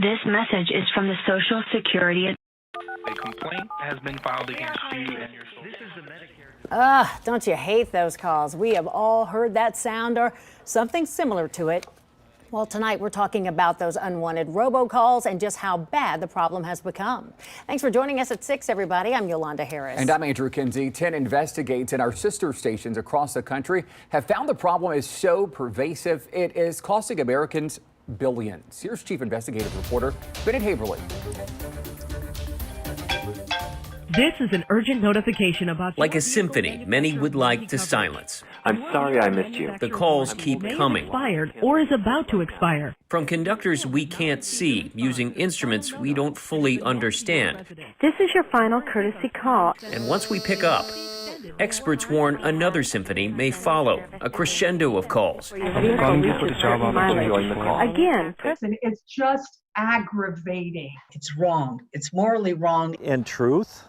This message is from the Social Security. A complaint has been filed against you and your social. This is the Medicare. Don't you hate those calls? We have all heard that sound or something similar to it. Well, tonight we're talking about those unwanted robocalls and just how bad the problem has become. Thanks for joining us at 6, everybody. I'm Yolanda Harris. And I'm Andrew Kinsey. 10 investigates in our sister stations across the country have found the problem is so pervasive it is costing Americans billions. Here's Chief Investigative Reporter Bennett Haverly. This is an urgent notification about... Like a symphony many would like to silence. I'm sorry I missed you. The calls keep coming. Expired or is about to expire. From conductors we can't see, using instruments we don't fully understand. This is your final courtesy call. And once we pick up, experts warn another symphony may follow, a crescendo of calls. Again, it's just aggravating. It's wrong. It's morally wrong. In truth,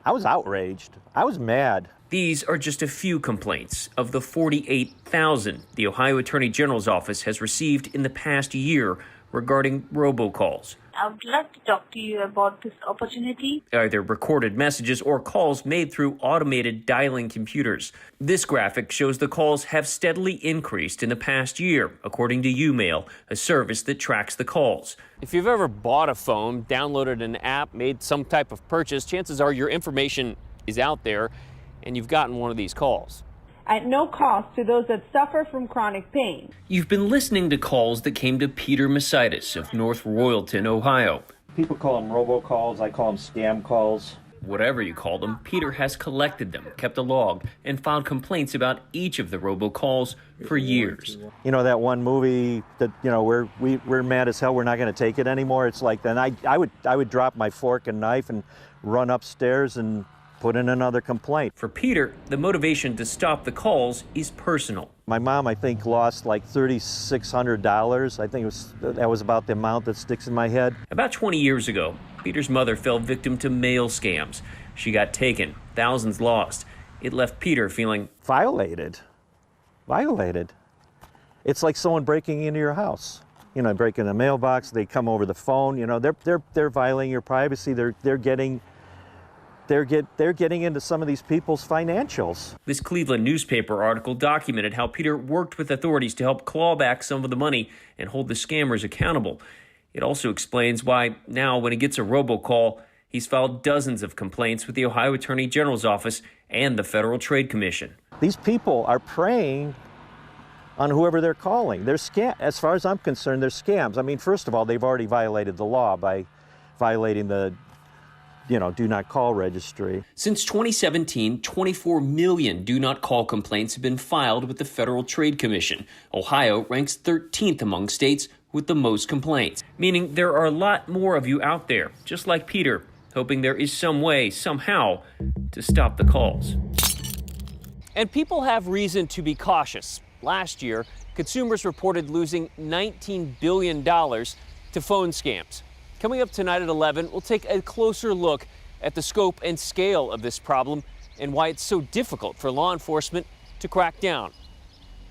I was outraged. I was mad. These are just a few complaints of the 48,000 the Ohio Attorney General's office has received in the past year regarding robocalls. I would like to talk to you about this opportunity. Either recorded messages or calls made through automated dialing computers. This graphic shows the calls have steadily increased in the past year, according to YouMail, a service that tracks the calls. If you've ever bought a phone, downloaded an app, made some type of purchase, chances are your information is out there and you've gotten one of these calls. At no cost to those that suffer from chronic pain. You've been listening to calls that came to Peter Maizitis of North Royalton, Ohio. People call them robocalls. I call them scam calls. Whatever you call them, Peter has collected them, kept a log, and filed complaints about each of the robocalls for years. You know that one movie that, we're mad as hell, we're not going to take it anymore? It's like then I would drop my fork and knife and run upstairs and put in another complaint. For Peter, the motivation to stop the calls is personal. My mom, I think, lost like $3,600. I think that was about the amount that sticks in my head. About 20 years ago, Peter's mother fell victim to mail scams. She got taken, thousands lost. It left Peter feeling violated. It's like someone breaking into your house. Breaking a mailbox, they come over the phone, they're violating your privacy. They're getting into some of these people's financials. This Cleveland newspaper article documented how Peter worked with authorities to help claw back some of the money and hold the scammers accountable. It also explains why now when he gets a robocall, he's filed dozens of complaints with the Ohio Attorney General's office and the Federal Trade Commission. These people are preying on whoever they're calling. They're as far as I'm concerned, they're scams. I mean, first of all, they've already violated the law by violating the do not call registry. Since 2017, 24 million do not call complaints have been filed with the Federal Trade Commission. Ohio ranks 13th among states with the most complaints, meaning there are a lot more of you out there, just like Peter, hoping there is some way, somehow, to stop the calls. And people have reason to be cautious. Last year, consumers reported losing $19 billion to phone scams. Coming up tonight at 11, we'll take a closer look at the scope and scale of this problem and why it's so difficult for law enforcement to crack down.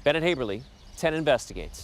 Bennett Haberly, 10 Investigates.